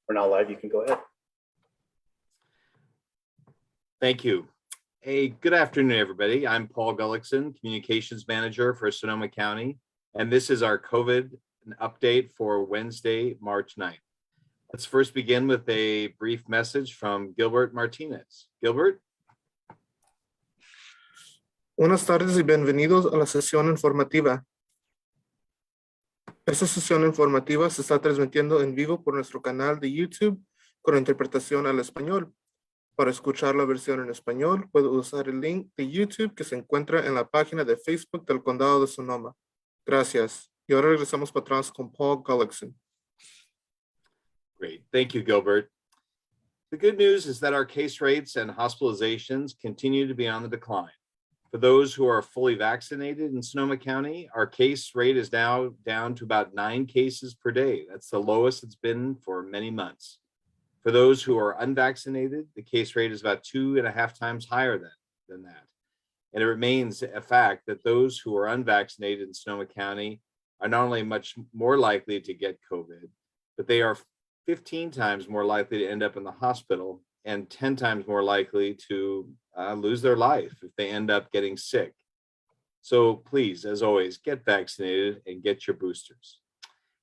We're now live. You can go ahead. Thank you. Hey, good afternoon, everybody. I'm Paul Gullickson, Communications Manager for Sonoma County, and this is our COVID update for Wednesday, March 9th. Let's first begin with a brief message from Gilbert Martinez. Gilbert? Buenas tardes y bienvenidos a la sesión informativa. Esta sesión informativa se está transmitiendo en vivo por nuestro canal de YouTube con interpretación al español. Para escuchar la versión en español, puede usar el link de YouTube que se encuentra en la página de Facebook del Condado de Sonoma. Gracias. Y ahora regresamos para atrás con Paul Gullickson. Great. Thank you, Gilbert. The good news is that our case rates and hospitalizations continue to be on the decline. For those who are fully vaccinated in Sonoma County, our case rate is now down to about 9 cases per day. That's the lowest it's been for many months. For those who are unvaccinated, the case rate is about 2.5 times higher than that. And it remains a fact that those who are unvaccinated in Sonoma County are not only much more likely to get COVID, but they are 15 times more likely to end up in the hospital and 10 times more likely to lose their life if they end up getting sick. So please, as always, get vaccinated and get your boosters.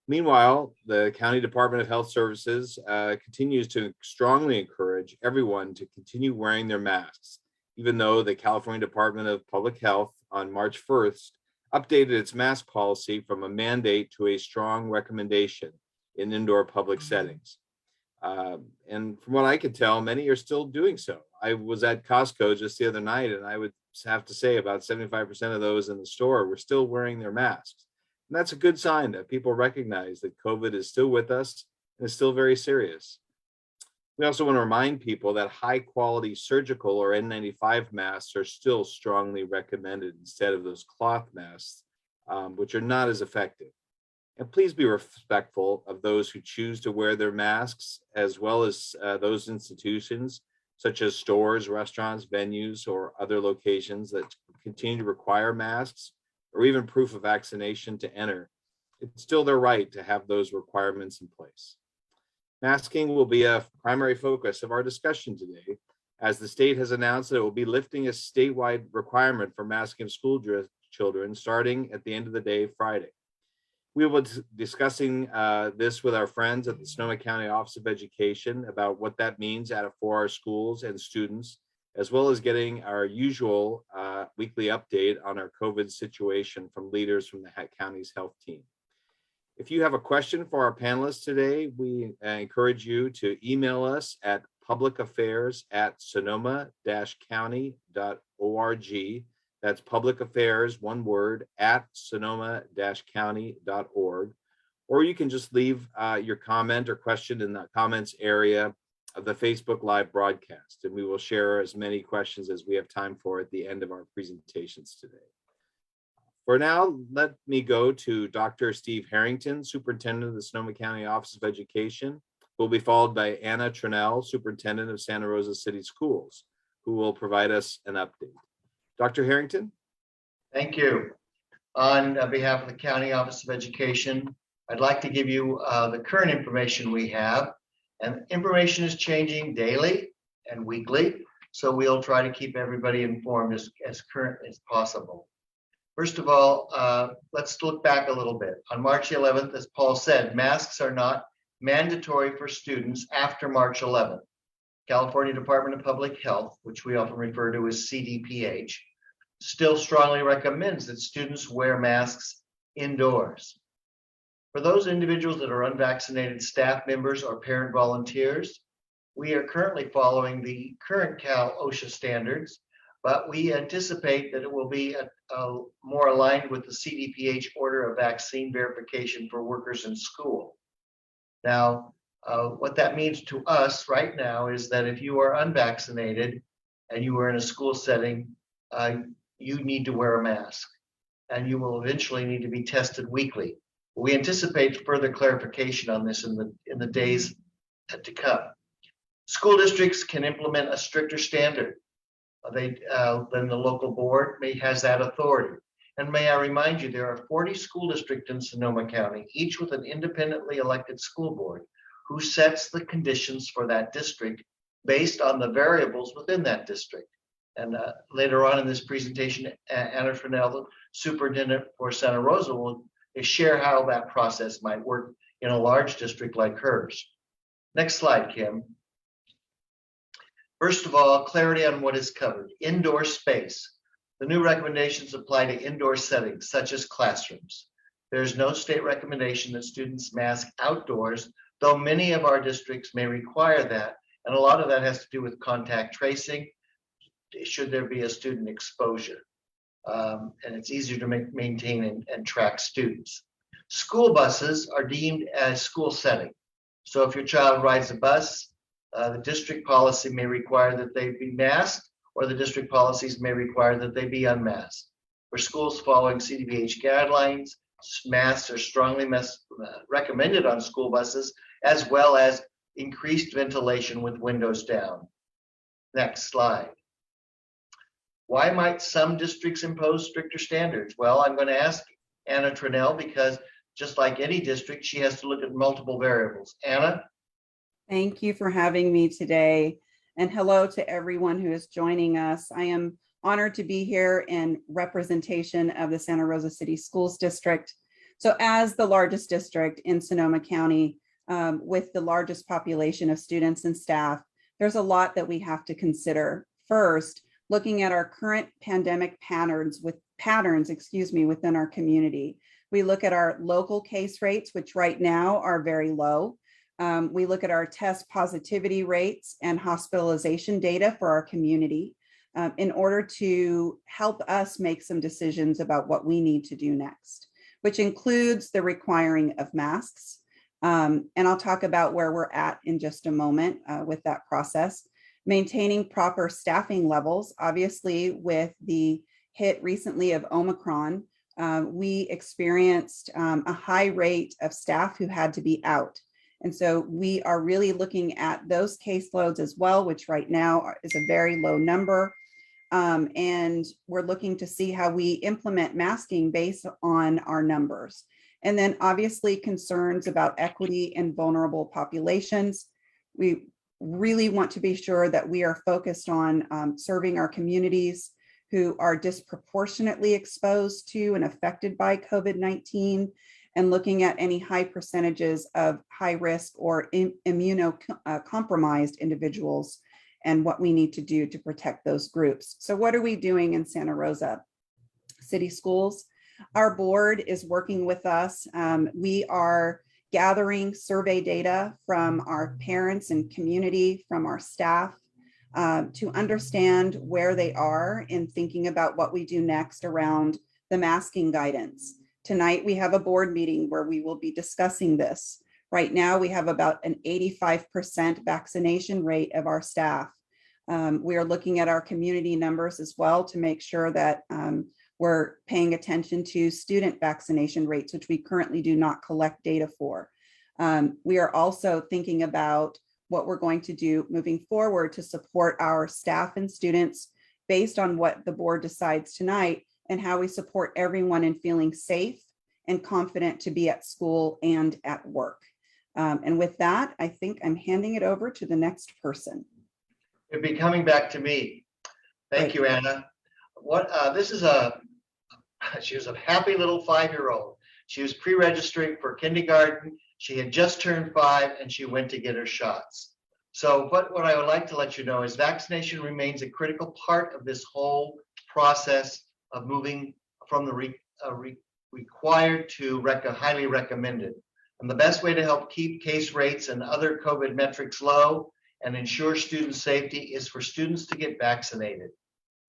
Meanwhile, the County Department of Health Services continues to strongly encourage everyone to continue wearing their masks, even though the California Department of Public Health on March 1st updated its mask policy from a mandate to a strong recommendation in indoor public settings. And from what I could tell, many are still doing so. I was at Costco just the other night, and I would have to say about 75% of those in the store were still wearing their masks. And that's a good sign that people recognize that COVID is still with us and is still very serious. We also want to remind people that high quality surgical or N95 masks are still strongly recommended instead of those cloth masks, which are not as effective. And please be respectful of those who choose to wear their masks, as well as those institutions such as stores, restaurants, venues, or other locations that continue to require masks or even proof of vaccination to enter. It's still their right to have those requirements in place. Masking will be a primary focus of our discussion today, as the state has announced that it will be lifting a statewide requirement for masking of school children starting at the end of the day, Friday. We will be discussing this with our friends at the Sonoma County Office of Education about what that means for our schools and students, as well as getting our usual weekly update on our COVID situation from leaders from the county's health team. If you have a question for our panelists today, we encourage you to email us at publicaffairs@sonoma-county.org. That's public affairs, one word, @sonoma-county.org. Or you can just leave your comment or question in the comments area of the Facebook Live broadcast, and we will share as many questions as we have time for at the end of our presentations today. For now, let me go to Dr. Steve Harrington, Superintendent of the Sonoma County Office of Education, who will be followed by Anna Trinell, Superintendent of Santa Rosa City Schools, who will provide us an update. Dr. Harrington? Thank you. On behalf of the County Office of Education, I'd like to give you the current information we have. And information is changing daily and weekly, so we'll try to keep everybody informed as current as possible. First of all, let's look back a little bit. On March 11th, as Paul said, masks are not mandatory for students after March 11th. California Department of Public Health, which we often refer to as CDPH, still strongly recommends that students wear masks indoors. For those individuals that are unvaccinated staff members or parent volunteers, we are currently following the current Cal OSHA standards, but we anticipate that it will be more aligned with the CDPH order of vaccine verification for workers in school. Now, what that means to us right now is that if you are unvaccinated and you are in a school setting, you need to wear a mask, and you will eventually need to be tested weekly. We anticipate further clarification on this in the days to come. School districts can implement a stricter standard. Then the local board has that authority. And may I remind you, there are 40 school districts in Sonoma County, each with an independently elected school board. who sets the conditions for that district based on the variables within that district. And later on in this presentation, Anna Fresnel, the superintendent for Santa Rosa, will share how that process might work in a large district like hers. Next slide, Kim. First of all, clarity on what is covered. Indoor space. The new recommendations apply to indoor settings, such as classrooms. There's no state recommendation that students mask outdoors, though many of our districts may require that. And a lot of that has to do with contact tracing, should there be a student exposure. And it's easier to maintain and track students. School buses are deemed as school setting. So if your child rides a bus, the district policy may require that they be masked, or the district policies may require that they be unmasked. For schools following CDPH guidelines, masks are strongly recommended on school buses, as well as increased ventilation with windows down. Next slide. Why might some districts impose stricter standards? Well, I'm going to ask Anna Fresnel, because just like any district, she has to look at multiple variables. Anna? Thank you for having me today. And hello to everyone who is joining us. I am honored to be here in representation of the Santa Rosa City Schools District. So as the largest district in Sonoma County, with the largest population of students and staff, there's a lot that we have to consider. First, looking at our current pandemic patterns within our community. We look at our local case rates, which right now are very low. We look at our test positivity rates and hospitalization data for our community in order to help us make some decisions about what we need to do next, which includes the requiring of masks. And I'll talk about where we're at in just a moment with that process. Maintaining proper staffing levels. Obviously, with the hit recently of Omicron, we experienced a high rate of staff who had to be out. And so we are really looking at those caseloads as well, which right now is a very low number. And we're looking to see how we implement masking based on our numbers. And then obviously concerns about equity in vulnerable populations. We really want to be sure that we are focused on serving our communities who are disproportionately exposed to and affected by COVID-19, and looking at any high percentages of high risk or immunocompromised individuals and what we need to do to protect those groups. So what are we doing in Santa Rosa City Schools? Our board is working with us. We are gathering survey data from our parents and community, from our staff, to understand where they are in thinking about what we do next around the masking guidance. Tonight, we have a board meeting where we will be discussing this. Right now, we have about an 85% vaccination rate of our staff. We are looking at our community numbers as well to make sure that we're paying attention to student vaccination rates, which we currently do not collect data for. We are also thinking about what we're going to do moving forward to support our staff and students based on what the board decides tonight, and how we support everyone in feeling safe and confident to be at school and at work. And with that, I think I'm handing it over to the next person. It'll be coming back to me. Thank you, Anna. She was a happy little 5-year-old. She was pre-registering for kindergarten. She had just turned 5 and she went to get her shots. So what I would like to let you know is vaccination remains a critical part of this whole process of moving from the required to highly recommended. And the best way to help keep case rates and other COVID metrics low and ensure student safety is for students to get vaccinated.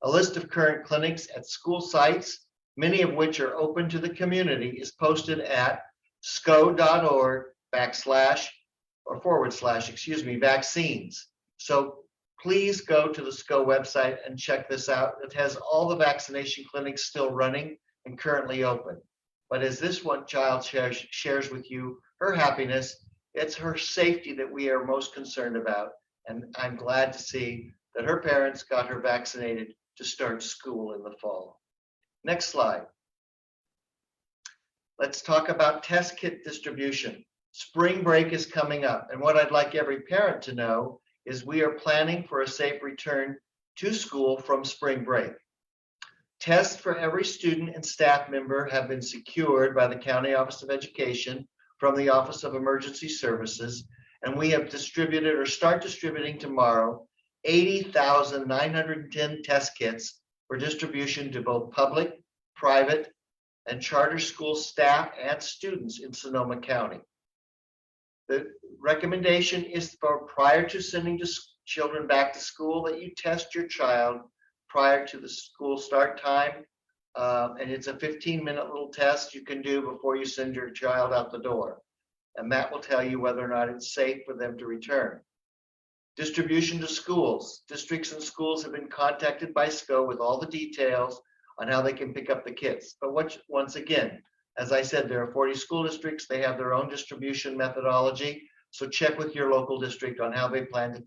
A list of current clinics at school sites, many of which are open to the community, is posted at sco.org/vaccines. So please go to the SCO website and check this out. It has all the vaccination clinics still running and currently open. But as this one child shares with you her happiness, it's her safety that we are most concerned about. And I'm glad to see that her parents got her vaccinated to start school in the fall. Next slide. Let's talk about test kit distribution. Spring break is coming up, and what I'd like every parent to know is we are planning for a safe return to school from spring break. Tests for every student and staff member have been secured by the County Office of Education from the Office of Emergency Services, and we have distributed or start distributing tomorrow 80,910 test kits for distribution to both public, private, and charter school staff and students in Sonoma County. The recommendation is for prior to sending children back to school that you test your child prior to the school start time. And it's a 15-minute little test you can do before you send your child out the door. And that will tell you whether or not it's safe for them to return. Distribution to schools. Districts and schools have been contacted by SCO with all the details on how they can pick up the kits. But once again, as I said, there are 40 school districts. They have their own distribution methodology. So check with your local district on how they plan to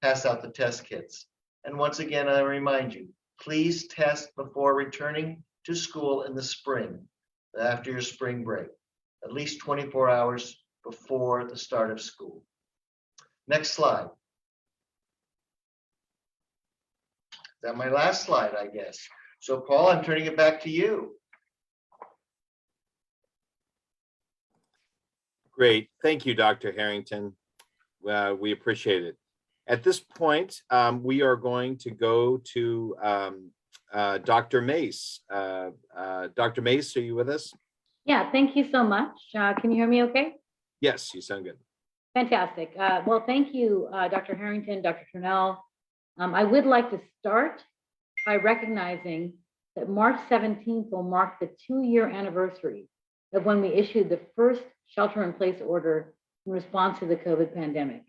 pass out the test kits. And once again, I remind you, please test before returning to school in the spring, after your spring break, at least 24 hours before the start of school. Next slide. Is that my last slide, I guess? So Paul, I'm turning it back to you. Great. Thank you, Dr. Harrington. We appreciate it. At this point, we are going to go to Dr. Mace. Dr. Mace, are you with us? Yeah, thank you so much. Can you hear me okay? Yes, you sound good. Fantastic. Well, thank you, Dr. Harrington, Dr. Turnell. I would like to start by recognizing that March 17th will mark the 2-year anniversary of when we issued the first shelter-in-place order in response to the COVID pandemic.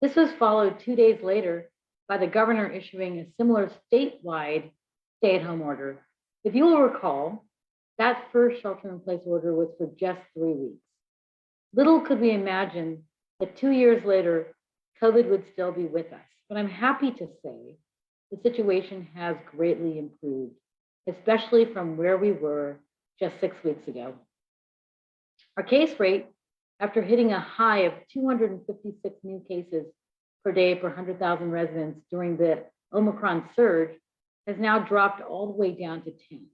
This was followed 2 days later by the governor issuing a similar statewide stay-at-home order. If you will recall, that first shelter-in-place order was for just 3 weeks. Little could we imagine that 2 years later, COVID would still be with us. But I'm happy to say the situation has greatly improved, especially from where we were just 6 weeks ago. Our case rate, after hitting a high of 256 new cases per day per 100,000 residents during the Omicron surge, has now dropped all the way down to 10.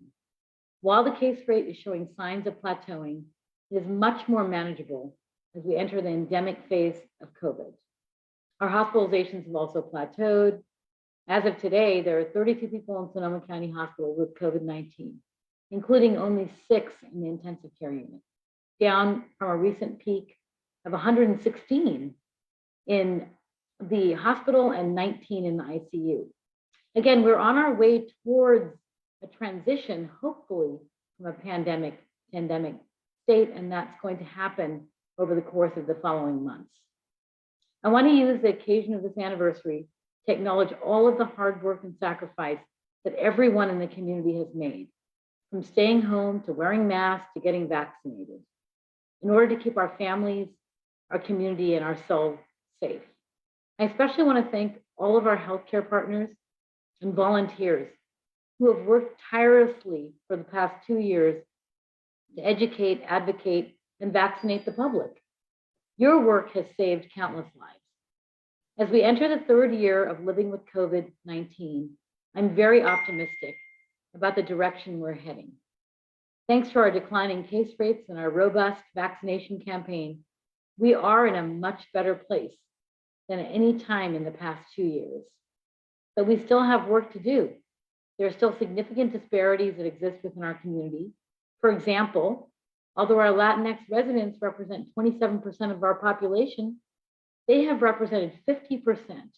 While the case rate is showing signs of plateauing, it is much more manageable as we enter the endemic phase of COVID. Our hospitalizations have also plateaued. As of today, there are 32 people in Sonoma County Hospital with COVID-19, including only 6 in the intensive care unit, down from a recent peak of 116 in the hospital and 19 in the ICU. Again, we're on our way towards a transition, hopefully, from a pandemic to endemic state, and that's going to happen over the course of the following months. I want to use the occasion of this anniversary to acknowledge all of the hard work and sacrifice that everyone in the community has made, from staying home to wearing masks to getting vaccinated, in order to keep our families, our community, and ourselves safe. I especially want to thank all of our healthcare partners and volunteers who have worked tirelessly for the past 2 years to educate, advocate, and vaccinate the public. Your work has saved countless lives. As we enter the 3rd year of living with COVID-19, I'm very optimistic about the direction we're heading. Thanks to our declining case rates and our robust vaccination campaign, we are in a much better place than at any time in the past 2 years. But we still have work to do. There are still significant disparities that exist within our community. For example, although our Latinx residents represent 27% of our population, they have represented 50%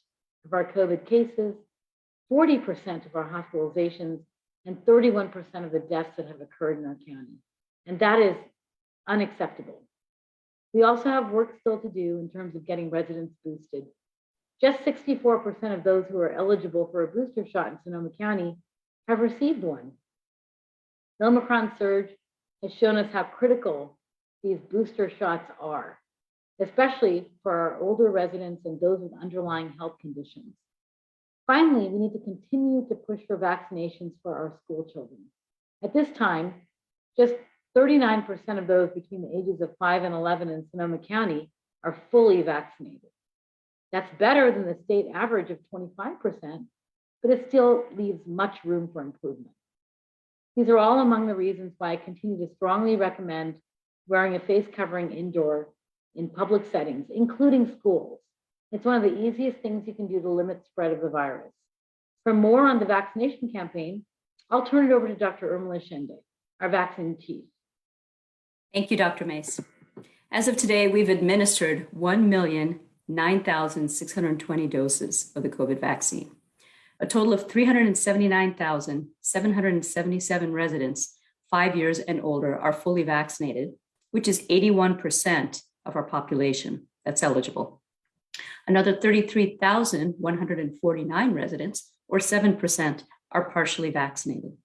of our COVID cases, 40% of our hospitalizations, and 31% of the deaths that have occurred in our county. And that is unacceptable. We also have work still to do in terms of getting residents boosted. Just 64% of those who are eligible for a booster shot in Sonoma County have received one. The Omicron surge has shown us how critical these booster shots are, especially for our older residents and those with underlying health conditions. Finally, we need to continue to push for vaccinations for our school children. At this time, just 39% of those between the ages of 5 and 11 in Sonoma County are fully vaccinated. That's better than the state average of 25%, but it still leaves much room for improvement. These are all among the reasons why I continue to strongly recommend wearing a face covering indoor in public settings, including schools. It's one of the easiest things you can do to limit spread of the virus. For more on the vaccination campaign, I'll turn it over to Dr. Urmila Shende, our vaccine chief. Thank you, Dr. Mace. As of today, we've administered 1,009,620 doses of the COVID vaccine. A total of 379,777 residents 5 years and older are fully vaccinated, which is 81% of our population that's eligible. Another 33,149 residents, or 7%, are partially vaccinated.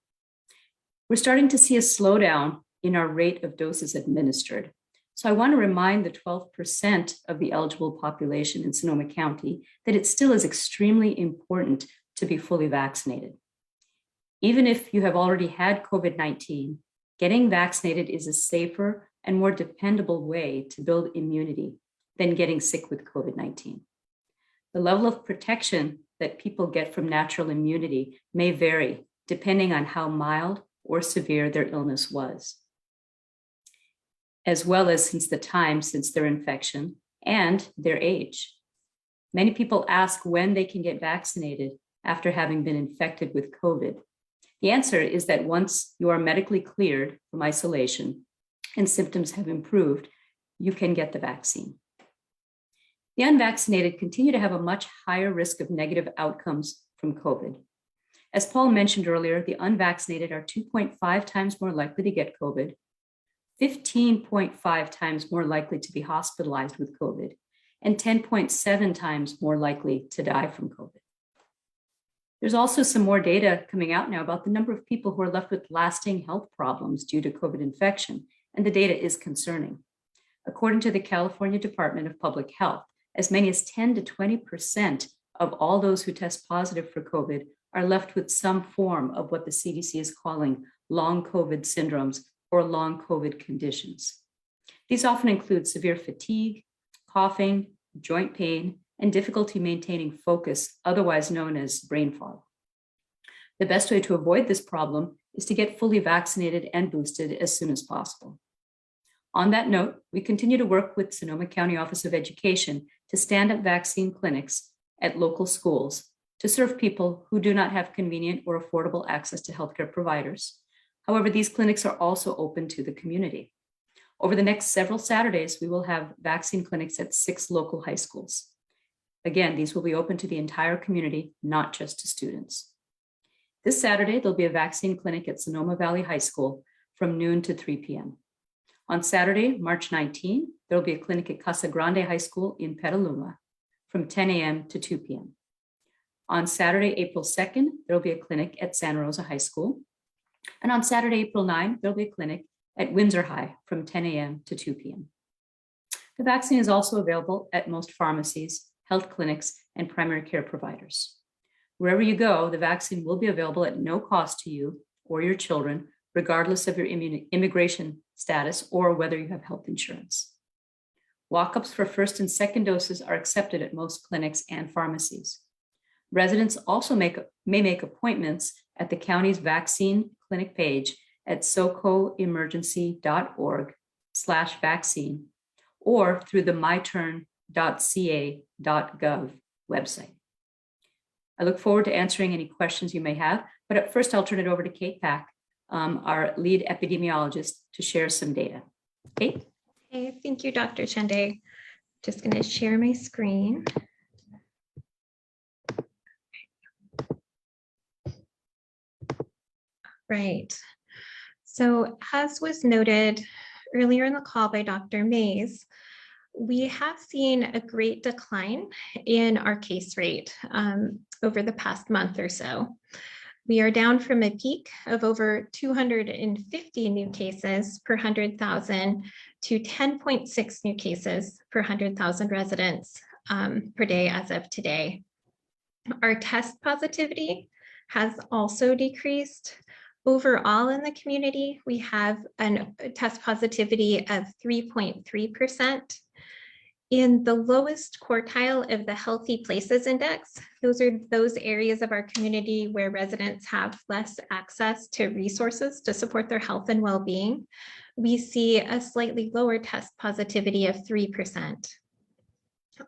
We're starting to see a slowdown in our rate of doses administered. So I want to remind the 12% of the eligible population in Sonoma County that it still is extremely important to be fully vaccinated. Even if you have already had COVID-19, getting vaccinated is a safer and more dependable way to build immunity than getting sick with COVID-19. The level of protection that people get from natural immunity may vary depending on how mild or severe their illness was, as well as since their infection and their age. Many people ask when they can get vaccinated after having been infected with COVID. The answer is that once you are medically cleared from isolation and symptoms have improved, you can get the vaccine. The unvaccinated continue to have a much higher risk of negative outcomes from COVID. As Paul mentioned earlier, the unvaccinated are 2.5 times more likely to get COVID, 15.5 times more likely to be hospitalized with COVID, and 10.7 times more likely to die from COVID. There's also some more data coming out now about the number of people who are left with lasting health problems due to COVID infection, and the data is concerning. According to the California Department of Public Health, as many as 10 to 20% of all those who test positive for COVID are left with some form of what the CDC is calling long COVID syndromes or long COVID conditions. These often include severe fatigue, coughing, joint pain, and difficulty maintaining focus, otherwise known as brain fog. The best way to avoid this problem is to get fully vaccinated and boosted as soon as possible. On that note, we continue to work with Sonoma County Office of Education to stand up vaccine clinics at local schools to serve people who do not have convenient or affordable access to healthcare providers. However, these clinics are also open to the community. Over the next several Saturdays, we will have vaccine clinics at 6 local high schools. Again, these will be open to the entire community, not just to students. This Saturday, there'll be a vaccine clinic at Sonoma Valley High School from noon to 3 p.m. On Saturday, March 19, there'll be a clinic at Casa Grande High School in Petaluma from 10 a.m. to 2 p.m. On Saturday, April 2nd, there'll be a clinic at Santa Rosa High School. And on Saturday, April 9, there'll be a clinic at Windsor High from 10 a.m. to 2 p.m. The vaccine is also available at most pharmacies, health clinics, and primary care providers. Wherever you go, the vaccine will be available at no cost to you or your children, regardless of your immigration status or whether you have health insurance. Walk-ups for first and second doses are accepted at most clinics and pharmacies. Residents also may make appointments at the county's vaccine clinic page at socoemergency.org/vaccine or through the myturn.ca.gov website. I look forward to answering any questions you may have, but at first I'll turn it over to Kate Pack, our lead epidemiologist, to share some data. Kate? Hey, thank you, Dr. Chende. Just going to share my screen. Right. So as was noted earlier in the call by Dr. Mays, we have seen a great decline in our case rate over the past month or so. We are down from a peak of over 250 new cases per 100,000 to 10.6 new cases per 100,000 residents per day as of today. Our test positivity has also decreased, Overall in the community, we have a test positivity of 3.3%. In the lowest quartile of the Healthy Places Index, those are those areas of our community where residents have less access to resources to support their health and well-being. We see a slightly lower test positivity of 3%.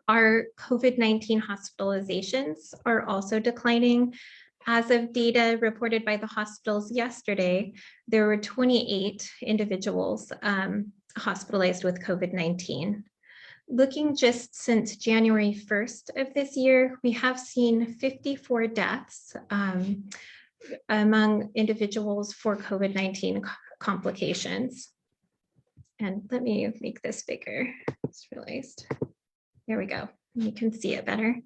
Our COVID-19 hospitalizations are also declining. As of data reported by the hospitals yesterday, there were 28 individuals hospitalized with COVID-19. Looking just since January 1st of this year, we have seen 54 deaths among individuals for COVID-19 complications. And let me make this bigger. Just realized. There we go. You can see it better.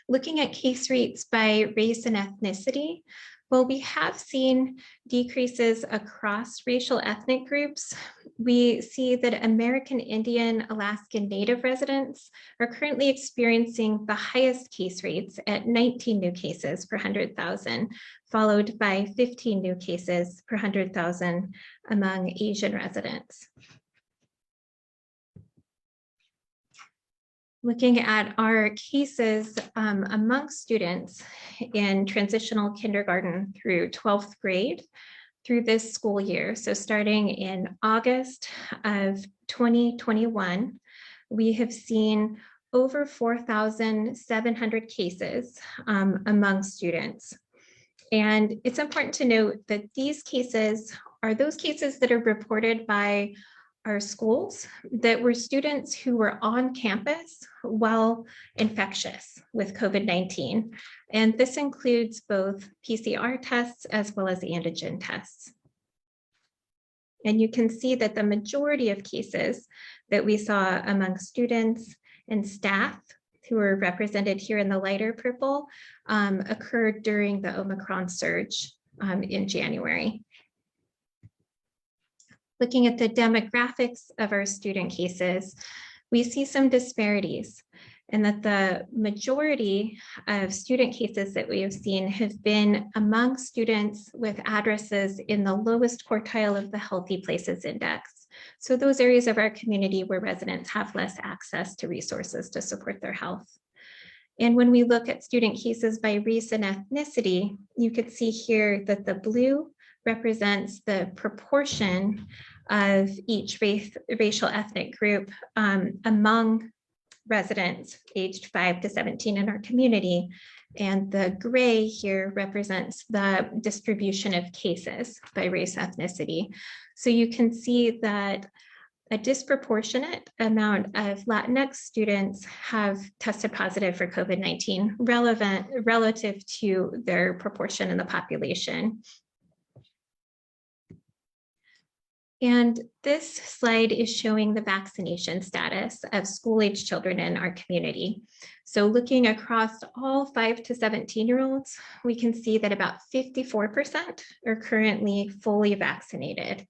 Looking at case rates by race and ethnicity, well, we have seen decreases across racial ethnic groups. We see that American Indian, Alaskan Native residents are currently experiencing the highest case rates at 19 new cases per 100,000, followed by 15 new cases per 100,000 among Asian residents. Looking at our cases among students in transitional kindergarten through 12th grade through this school year. So starting in August of 2021, we have seen over 4,700 cases among students. And it's important to note that these cases are those cases that are reported by our schools that were students who were on campus while infectious with COVID-19. And this includes both PCR tests as well as antigen tests. And you can see that the majority of cases that we saw among students and staff who are represented here in the lighter purple occurred during the Omicron surge in January. Looking at the demographics of our student cases, we see some disparities and that the majority of student cases that we have seen have been among students with addresses in the lowest quartile of the Healthy Places Index. So those areas of our community where residents have less access to resources to support their health. And when we look at student cases by race and ethnicity, you could see here that the blue represents the proportion of each racial ethnic group among residents aged 5 to 17 in our community. And the gray here represents the distribution of cases by race ethnicity. So you can see that a disproportionate amount of Latinx students have tested positive for COVID-19 relative to their proportion in the population. And this slide is showing the vaccination status of school-age children in our community. So looking across all 5 to 17-year-olds, we can see that about 54% are currently fully vaccinated.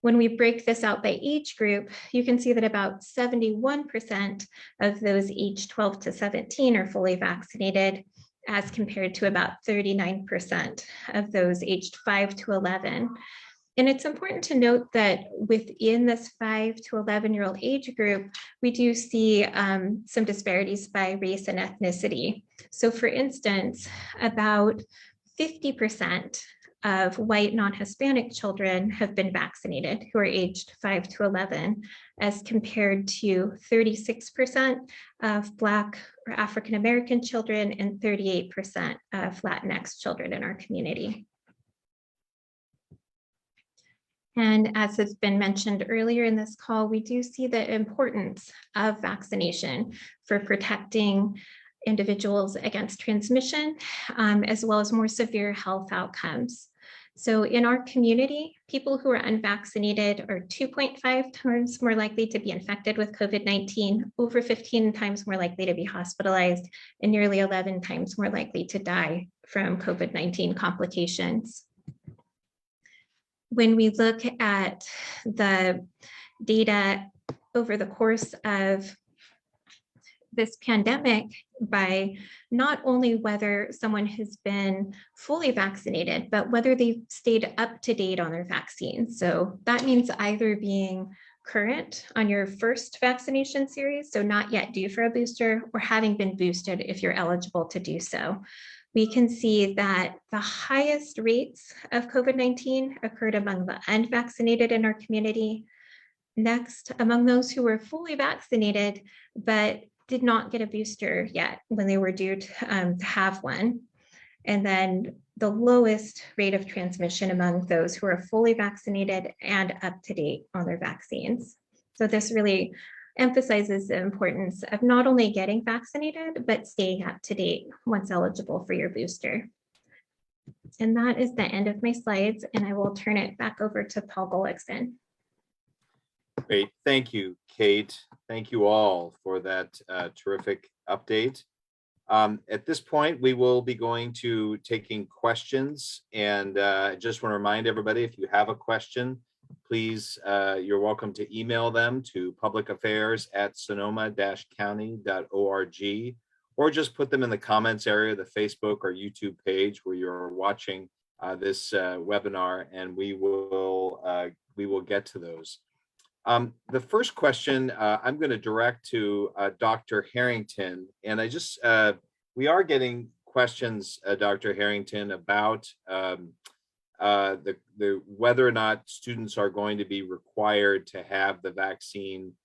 When we break this out by age group, you can see that about 71% of those aged 12 to 17 are fully vaccinated, as compared to about 39% of those aged 5 to 11. And it's important to note that within this 5 to 11-year-old age group, we do see some disparities by race and ethnicity. So for instance, about 50% of white non-Hispanic children have been vaccinated who are aged 5 to 11, as compared to 36% of Black or African-American children and 38% of Latinx children in our community. And as has been mentioned earlier in this call, we do see the importance of vaccination for protecting individuals against transmission, as well as more severe health outcomes. So in our community, people who are unvaccinated are 2.5 times more likely to be infected with COVID-19, over 15 times more likely to be hospitalized, and nearly 11 times more likely to die from COVID-19 complications. When we look at the data over the course of this pandemic by not only whether someone has been fully vaccinated, but whether they've stayed up to date on their vaccine. So that means either being current on your first vaccination series, so not yet due for a booster, or having been boosted if you're eligible to do so. We can see that the highest rates of COVID-19 occurred among the unvaccinated in our community. Next, among those who were fully vaccinated, but did not get a booster yet when they were due to have one. And then the lowest rate of transmission among those who are fully vaccinated and up to date on their vaccines. So this really emphasizes the importance of not only getting vaccinated, but staying up to date once eligible for your booster. And that is the end of my slides, and I will turn it back over to Paul Gullickson. Great. Thank you, Kate. Thank you all for that terrific update. At this point, we will be going to taking questions, and I just want to remind everybody, if you have a question, please, you're welcome to email them to publicaffairs@sonoma-county.org, or just put them in the comments area of the Facebook or YouTube page where you're watching this webinar, and we will get to those. The first question I'm going to direct to Dr. Harrington, and we are getting questions, Dr. Harrington, about the whether or not students are going to be required to have the vaccine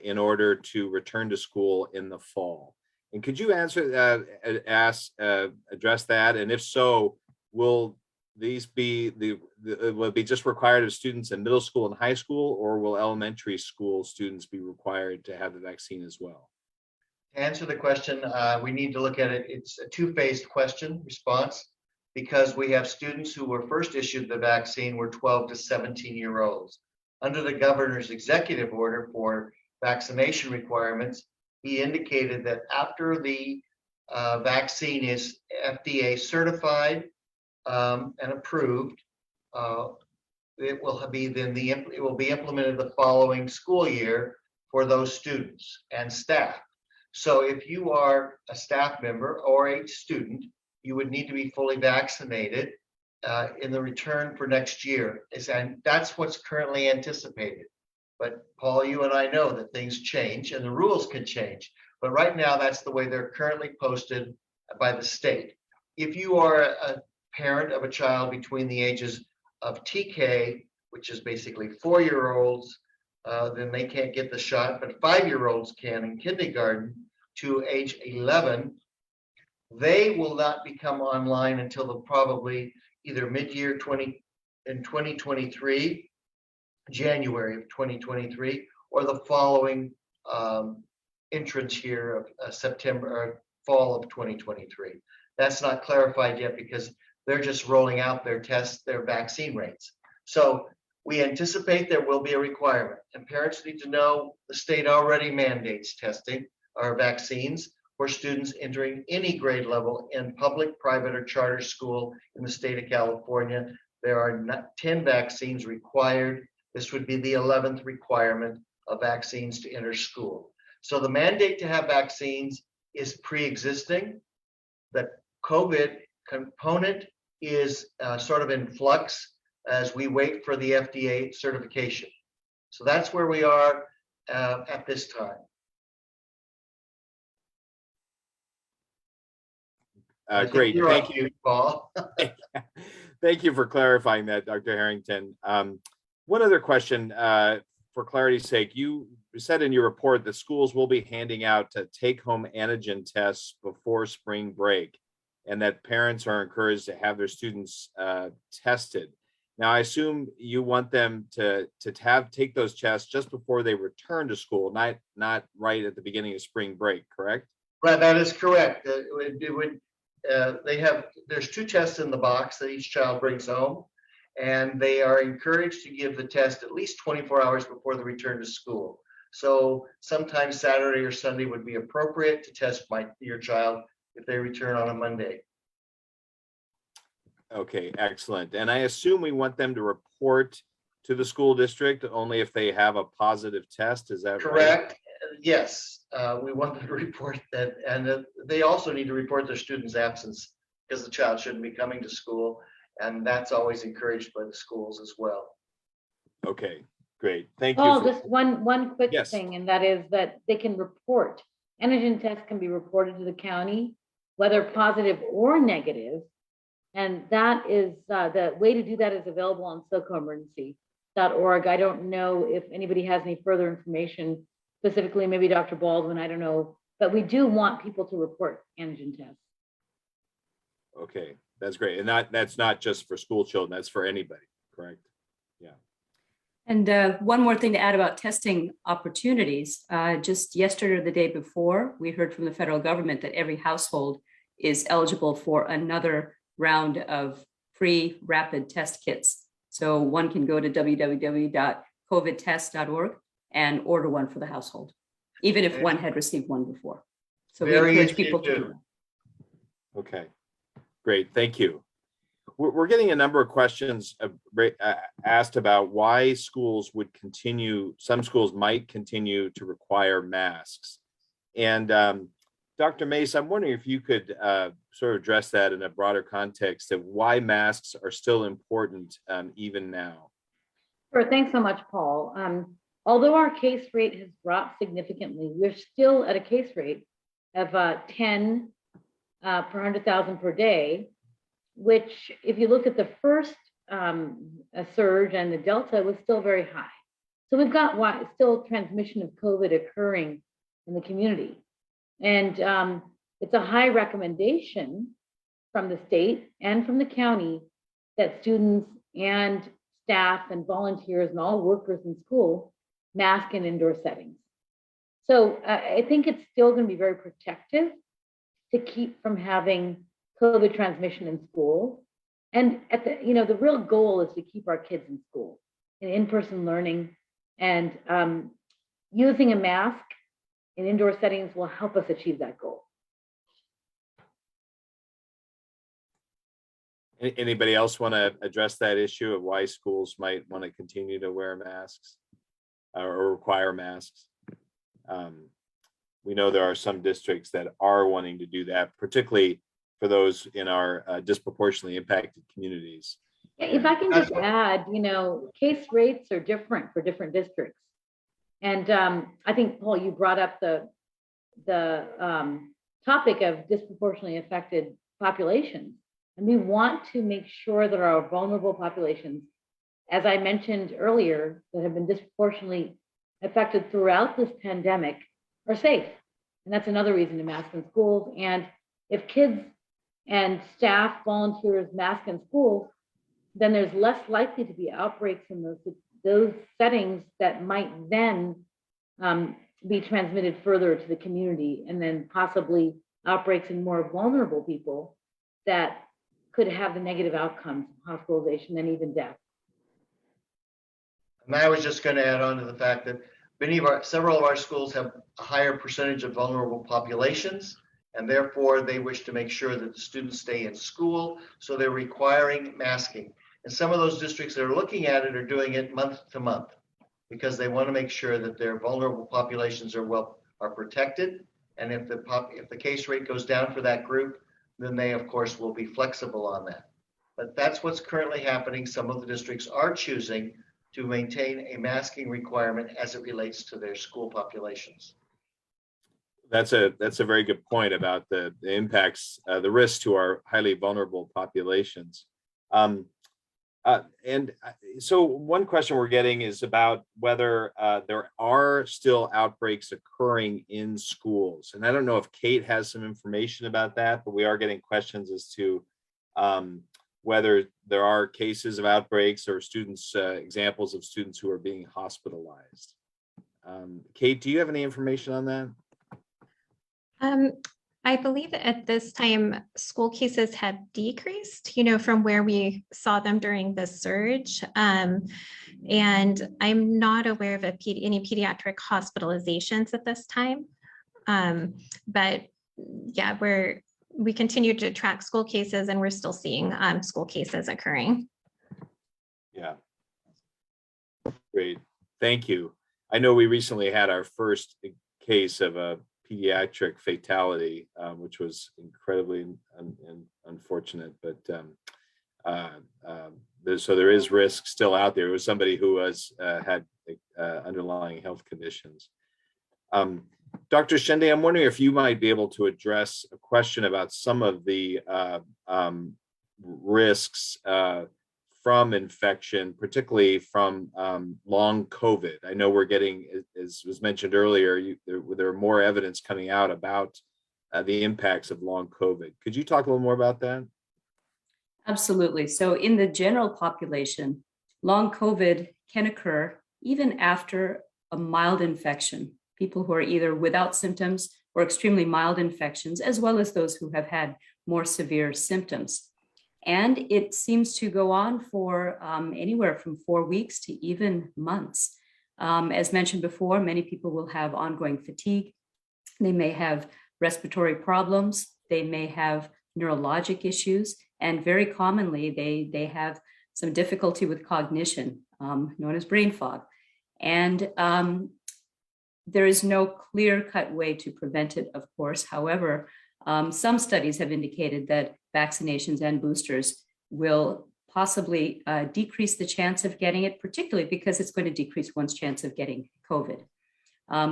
in order to return to school in the fall. And could you address that? And if so, will these be will it be just required of students in middle school and high school, or will elementary school students be required to have the vaccine as well? To answer the question, we need to look at it. It's a two-phased question response, because we have students who were first issued the vaccine were 12 to 17-year-olds. Under the governor's executive order for vaccination requirements, he indicated that after the vaccine is FDA certified and approved, it will be implemented the following school year for those students and staff. So if you are a staff member or a student, you would need to be fully vaccinated in the return for next year. And that's what's currently anticipated. But Paul, you and I know that things change and the rules can change. But right now, that's the way they're currently posted by the state. If you are a parent of a child between the ages of TK, which is basically 4-year-olds, then they can't get the shot, but 5-year-olds can in kindergarten to age 11. They will not become online until probably either mid-year 2023, January of 2023, or the following entrance year of September or fall of 2023. That's not clarified yet because they're just rolling out their tests, their vaccine rates. So we anticipate there will be a requirement, and parents need to know the state already mandates testing or vaccines for students entering any grade level in public, private, or charter school in the state of California. There are 10 vaccines required. This would be the 11th requirement of vaccines to enter school. So the mandate to have vaccines is pre-existing. The COVID component is sort of in flux as we wait for the FDA certification. So that's where we are at this time. Great, thank you, Paul. Thank you for clarifying that, Dr. Harrington. One other question, for clarity's sake, you said in your report that schools will be handing out take-home antigen tests before spring break, and that parents are encouraged to have their students tested. Now, I assume you want them to take those tests just before they return to school, not right at the beginning of spring break, correct? Right, that is correct. There's 2 tests in the box that each child brings home, and they are encouraged to give the test at least 24 hours before the return to school. So sometime Saturday or Sunday would be appropriate to test your child if they return on a Monday. Okay, excellent. And I assume we want them to report to the school district only if they have a positive test. Is that correct? Right? yes, we want them to report that, and they also need to report their student's absence because the child shouldn't be coming to school, and that's always encouraged by the schools as well. Okay, great. Thank you. Paul, for- just one quick Yes. thing, and that is that they can report. Antigen tests can be reported to the county, whether positive or negative. And that is, the way to do that is available on SoCoEmergency.org. I don't know if anybody has any further information, specifically maybe Dr. Baldwin, I don't know, but we do want people to report antigen tests. Okay, that's great. And that's not just for school children, that's for anybody, correct? Yeah. And one more thing to add about testing opportunities. Just yesterday or the day before, we heard from the federal government that every household is eligible for another round of free rapid test kits. So one can go to www.covidtest.org and order one for the household, even if one had received one before. So we Very encourage easy people to to do do. that. Okay, great. Thank you. We're getting a number of questions asked about why schools would continue, some schools might continue to require masks. And Dr. Mace, I'm wondering if you could sort of address that in a broader context of why masks are still important even now. Sure, thanks so much, Paul. Although our case rate has dropped significantly, we're still at a case rate of 10 per 100,000 per day, which if you look at the first surge and the Delta was still very high. So we've got still transmission of COVID occurring in the community. And it's a high recommendation from the state and from the county that students and staff and volunteers and all workers in school mask in indoor settings. So I think it's still going to be very protective to keep from having COVID transmission in school. And at the real goal is to keep our kids in school, in-person learning, and using a mask in indoor settings will help us achieve that goal. Anybody else want to address that issue of why schools might want to continue to wear masks or require masks? We know there are some districts that are wanting to do that, particularly for those in our disproportionately impacted communities. If I can just add, case rates are different for different districts. And I think, Paul, you brought up the topic of disproportionately affected populations. And we want to make sure that our vulnerable populations, as I mentioned earlier, that have been disproportionately affected throughout this pandemic, are safe. And that's another reason to mask in schools. And if kids and staff, volunteers mask in school, then there's less likely to be outbreaks in those settings that might then be transmitted further to the community, and then possibly outbreaks in more vulnerable people that could have the negative outcomes, hospitalization and even death. And I was just going to add on to the fact that several of our schools have a higher percentage of vulnerable populations, and therefore they wish to make sure that the students stay in school, so they're requiring masking. And some of those districts that are looking at it are doing it month to month because they want to make sure that their vulnerable populations are protected. And if the case rate goes down for that group, then they of course will be flexible on that. But that's what's currently happening. Some of the districts are choosing to maintain a masking requirement as it relates to their school populations. That's a very good point about the impacts, the risks to our highly vulnerable populations. And so one question we're getting is about whether there are still outbreaks occurring in schools. And I don't know if Kate has some information about that, but we are getting questions as to whether there are cases of outbreaks or students, examples of students who are being hospitalized. Kate, do you have any information on that? I believe at this time, school cases have decreased, from where we saw them during the surge. And I'm not aware of any pediatric hospitalizations at this time. But yeah, we continue to track school cases, and we're still seeing school cases occurring. Yeah. Great. Thank you. I know we recently had our first case of a pediatric fatality, which was incredibly unfortunate. But so there is risk still out there. It was somebody who had underlying health conditions. Dr. Shende, I'm wondering if you might be able to address a question about some of the risks from infection, particularly from long COVID. I know we're getting, as was mentioned earlier, there are more evidence coming out about the impacts of long COVID. Could you talk a little more about that? Absolutely. So in the general population, long COVID can occur even after a mild infection. People who are either without symptoms or extremely mild infections, as well as those who have had more severe symptoms. And it seems to go on for anywhere from 4 weeks to even months. As mentioned before, many people will have ongoing fatigue. They may have respiratory problems. They may have neurologic issues. And very commonly, they have some difficulty with cognition, known as brain fog. And there is no clear-cut way to prevent it, of course. However, some studies have indicated that vaccinations and boosters will possibly decrease the chance of getting it, particularly because it's going to decrease one's chance of getting COVID.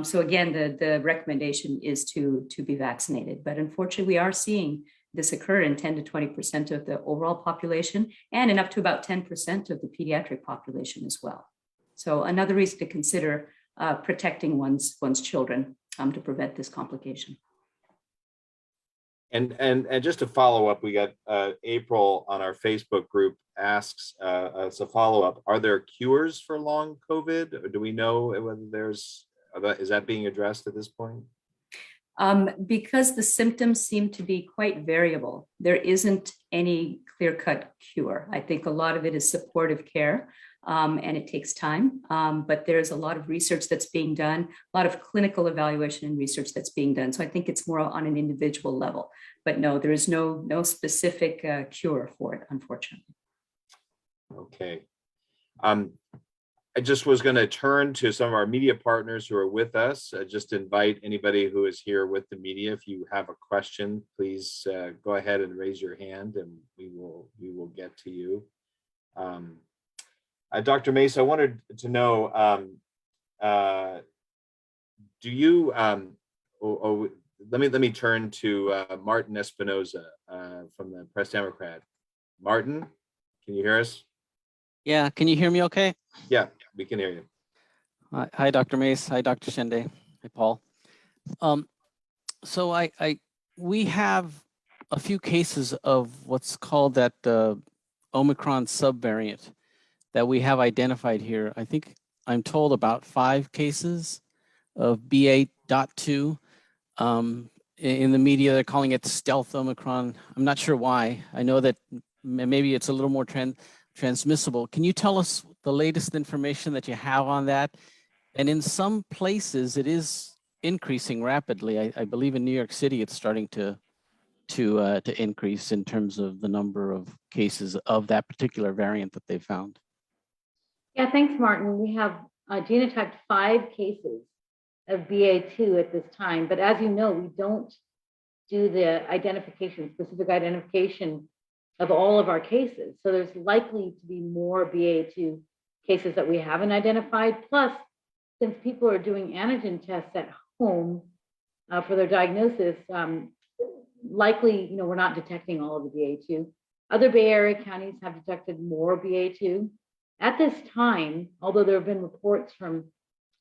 So again, the recommendation is to be vaccinated. But unfortunately, we are seeing this occur in 10 to 20% of the overall population and in up to about 10% of the pediatric population as well. So another reason to consider protecting one's children to prevent this complication. And just to follow up, we got April on our Facebook group asks as a follow-up, are there cures for long COVID? Or do we know whether is that being addressed at this point? Because the symptoms seem to be quite variable, there isn't any clear-cut cure. I think a lot of it is supportive care, and it takes time, but there's a lot of research that's being done, a lot of clinical evaluation and research that's being done. So I think it's more on an individual level, but no, there is no specific cure for it, unfortunately. Okay. I just was going to turn to some of our media partners who are with us. Just invite anybody who is here with the media. If you have a question, please go ahead and raise your hand, and we will get to you. Dr. Mace, I wanted to know, do you? Let me turn to Martin Espinoza from the Press Democrat. Martin, can you hear us? Yeah, can you hear me okay? Yeah, we can hear you. Hi, Dr. Mace. Hi, Dr. Shende. Hi, Paul. So we have a few cases of what's called that Omicron subvariant that we have identified here. I think I'm told about 5 cases of BA.2. In the media, they're calling it stealth Omicron. I'm not sure why. I know that maybe it's a little more transmissible. Can you tell us the latest information that you have on that? And in some places, it is increasing rapidly. I believe in New York City, it's starting to increase in terms of the number of cases of that particular variant that they found. Yeah, thanks, Martin. We have genotyped 5 cases of BA2 at this time, but as you know, we don't do the specific identification of all of our cases. So there's likely to be more BA2 cases that we haven't identified. Plus, since people are doing antigen tests at home for their diagnosis, likely, we're not detecting all of the BA2. Other Bay Area counties have detected more BA2. At this time, although there have been reports from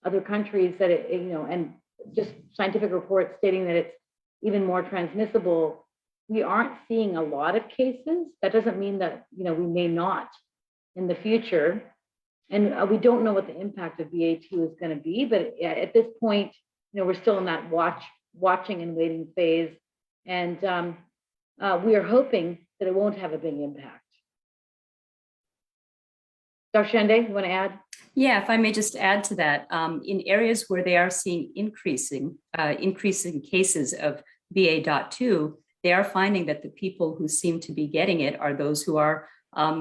other countries that and just scientific reports stating that it's even more transmissible, we aren't seeing a lot of cases. That doesn't mean that, we may not in the future. And we don't know what the impact of BA2 is going to be, but at this point, we're still in that watching and waiting phase. And we are hoping that it won't have a big impact. Dr. Shende, you want to add? Yeah, if I may just add to that, in areas where they are seeing increasing cases of BA.2, they are finding that the people who seem to be getting it are those who are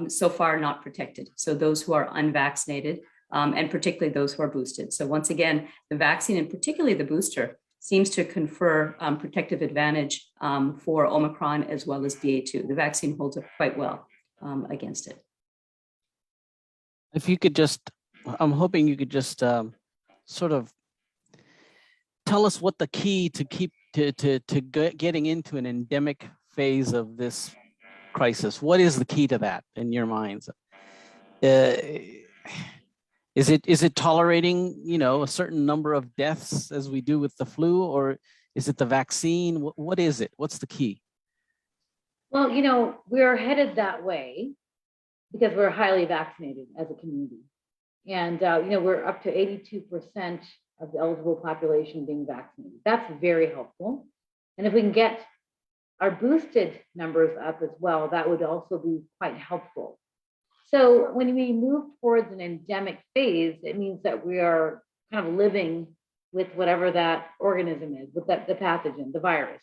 so far not protected. So those who are unvaccinated, and particularly those who are boosted. So once again, the vaccine and particularly the booster seems to confer protective advantage for Omicron as well as BA2. The vaccine holds up quite well against it. If you could just, I'm hoping you could just sort of tell us what the key to getting into an endemic phase of this crisis. What is the key to that in your minds? Is it tolerating, you know, a certain number of deaths as we do with the flu, or is it the vaccine? What is it? What's the key? Well, you know, we're headed that way because we're highly vaccinated as a community. And, you know, we're up to 82% of the eligible population being vaccinated. That's very helpful. And if we can get our boosted numbers up as well, that would also be quite helpful. So when we move towards an endemic phase, it means that we are kind of living with whatever that organism is, with the pathogen, the virus.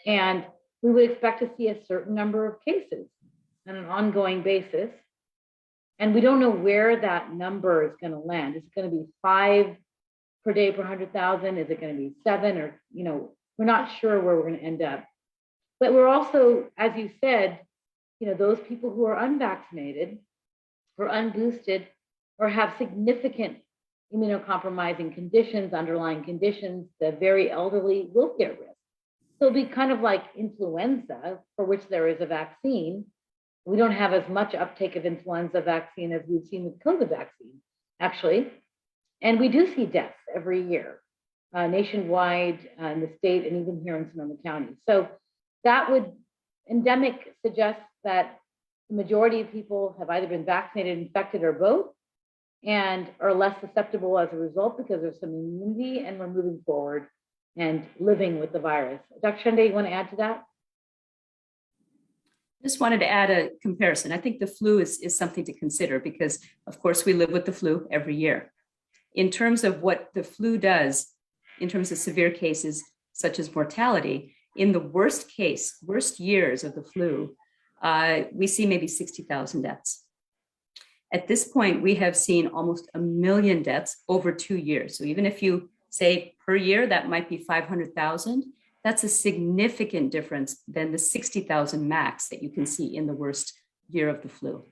And we would expect to see a certain number of cases on an ongoing basis. And we don't know where that number is going to land. Is it going to be 5 per day per 100,000? Is it going to be 7? Or, you know, we're not sure where we're going to end up. But we're also, as you said, you know, those people who are unvaccinated or unboosted or have significant immunocompromising conditions, underlying conditions, the very elderly will be at risk. So it'll be kind of like influenza, for which there is a vaccine. We don't have as much uptake of influenza vaccine as we've seen with COVID vaccine, actually. And we do see deaths every year, nationwide, in the state, and even here in Sonoma County. So that would, endemic suggests that the majority of people have either been vaccinated, infected, or both, and are less susceptible as a result because there's some immunity, and we're moving forward and living with the virus. Dr. Shende, you want to add to that? Just wanted to add a comparison. I think the flu is something to consider because, of course, we live with the flu every year. In terms of what the flu does, in terms of severe cases such as mortality, in the worst case, worst years of the flu, we see maybe 60,000 deaths. At this point, we have seen almost 1 million deaths over 2 years. So even if you say per year, that might be 500,000. That's a significant difference than the 60,000 max that you can see in the worst year of the flu.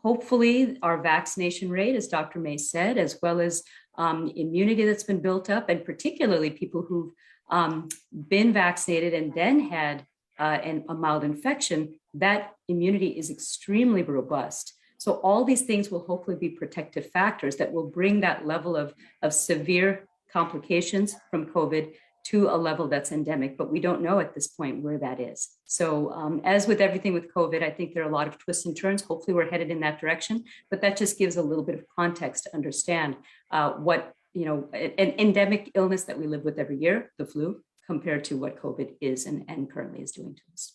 Hopefully, our vaccination rate, as Dr. May said, as well as immunity that's been built up, and particularly people who've been vaccinated and then had a mild infection, that immunity is extremely robust. So all these things will hopefully be protective factors that will bring that level of severe complications from COVID to a level that's endemic, but we don't know at this point where that is. So as with everything with COVID, I think there are a lot of twists and turns. Hopefully we're headed in that direction, but that just gives a little bit of context to understand what, you know, an endemic illness that we live with every year, the flu, compared to what COVID is and currently is doing to us.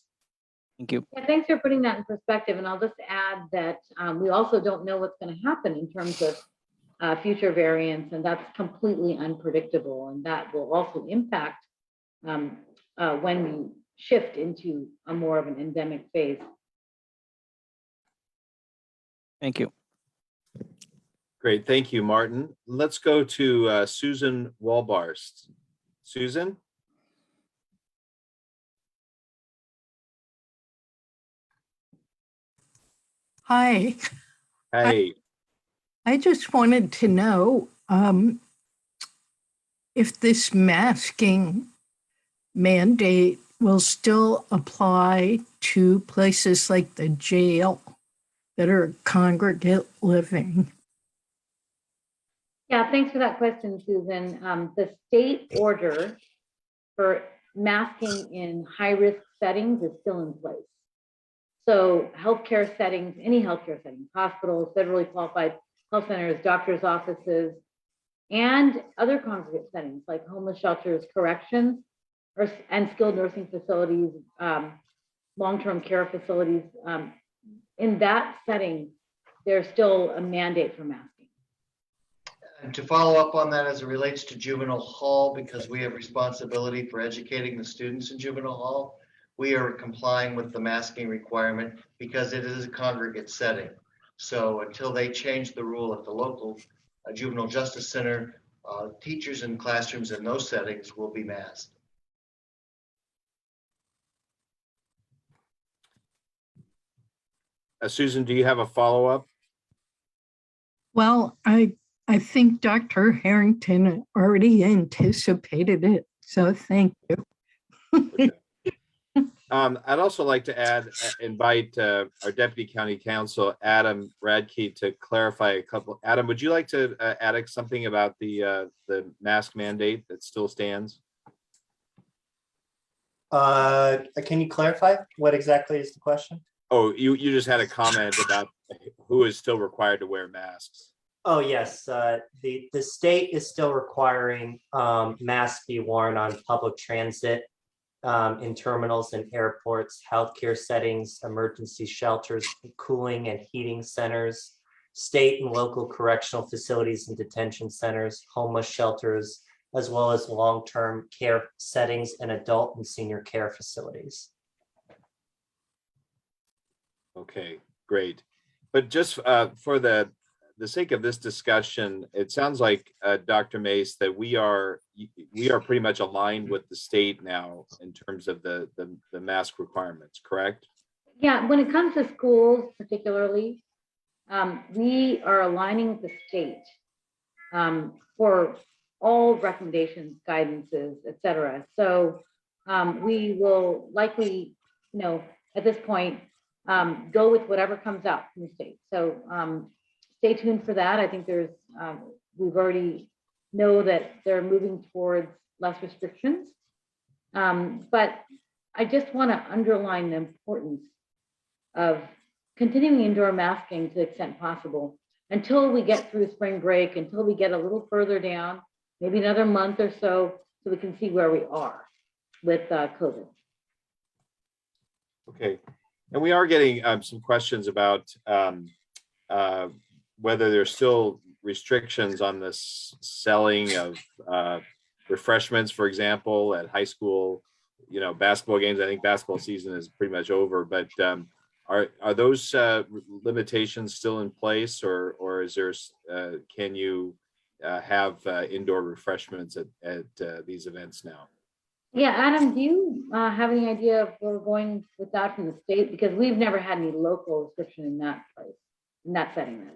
Thank you. Yeah, thanks for putting that in perspective. And I'll just add that we also don't know what's going to happen in terms of future variants, and that's completely unpredictable. And that will also impact when we shift into a more of an endemic phase. Thank you. Great, thank you, Martin. Let's go to Susan Walbarst. Susan? Hi, Hey. I just wanted to know if this masking mandate will still apply to places like the jail that are congregate living. Yeah, thanks for that question, Susan. The state order for masking in high-risk settings is still in place. So healthcare settings, any healthcare settings, hospitals, federally qualified health centers, doctors' offices, and other congregate settings like homeless shelters, corrections, and skilled nursing facilities, long-term care facilities. In that setting, there's still a mandate for masking. And to follow up on that as it relates to juvenile hall, because we have responsibility for educating the students in juvenile hall, we are complying with the masking requirement because it is a congregate setting. So until they change the rule at the local juvenile justice center, teachers in classrooms in those settings will be masked. Susan, do you have a follow-up? Well, I think Dr. Harrington already anticipated it, so thank you. Okay. I'd also like to invite our Deputy County Counsel, Adam Radke, to clarify a couple. Adam, would you like to add something about the mask mandate that still stands? Can you clarify what exactly is the question? Oh, you just had a comment about who is still required to wear masks. Oh, yes. The state is still requiring masks be worn on public transit, in terminals and airports, healthcare settings, emergency shelters, cooling and heating centers, state and local correctional facilities and detention centers, homeless shelters, as well as long-term care settings and adult and senior care facilities. Okay, great. But just for the sake of this discussion, it sounds like Dr. Mace, that we are pretty much aligned with the state now in terms of the mask requirements, correct? Yeah, when it comes to schools particularly, we are aligning with the state for all recommendations, guidances, et cetera. So we will likely, at this point, go with whatever comes out from the state. So stay tuned for that. I think we've already know that they're moving towards less restrictions. But I just want to underline the importance of continuing indoor masking to the extent possible until we get through spring break, until we get a little further down, maybe another month or so we can see where we are with COVID. Okay, and we are getting some questions about whether there's still restrictions on the selling of refreshments, for example, at high school, basketball games. I think basketball season is pretty much over, but are those limitations still in place, or is there can you have indoor refreshments at these events now? Yeah, Adam, do you have any idea if we're going with that from the state? Because we've never had any local restriction in that place, in that setting.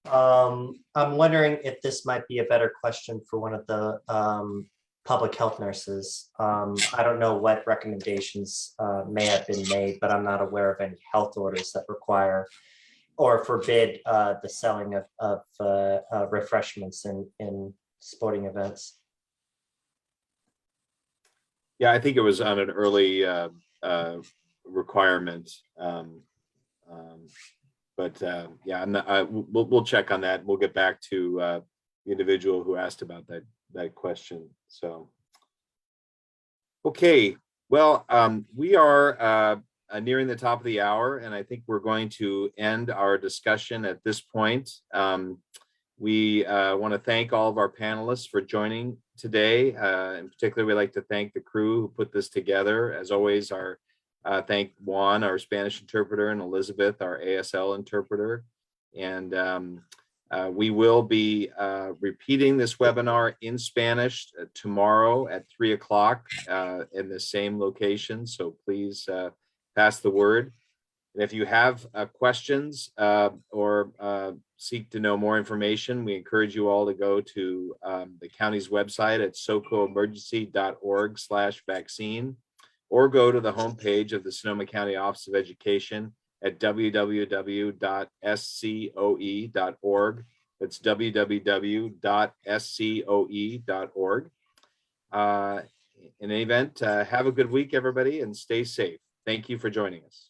I'm wondering if this might be a better question for one of the public health nurses. I don't know what recommendations may have been made, but I'm not aware of any health orders that require or forbid the selling of refreshments in sporting events. Yeah, I think it was on an early requirement, but yeah, we'll check on that. We'll get back to the individual who asked about that question. So, okay, well, we are nearing the top of the hour, and I think we're going to end our discussion at this point. We want to thank all of our panelists for joining today. In particular, we'd like to thank the crew who put this together. As always, thank Juan, our Spanish interpreter, and Elizabeth, our ASL interpreter. And we will be repeating this webinar in Spanish tomorrow at 3 o'clock in the same location. So please pass the word. And if you have questions or seek to know more information, we encourage you all to go to the county's website at socoemergency.org/vaccine, or go to the homepage of the Sonoma County Office of Education at www.scoe.org. That's www.scoe.org. In any event, have a good week, everybody, and stay safe. Thank you for joining us.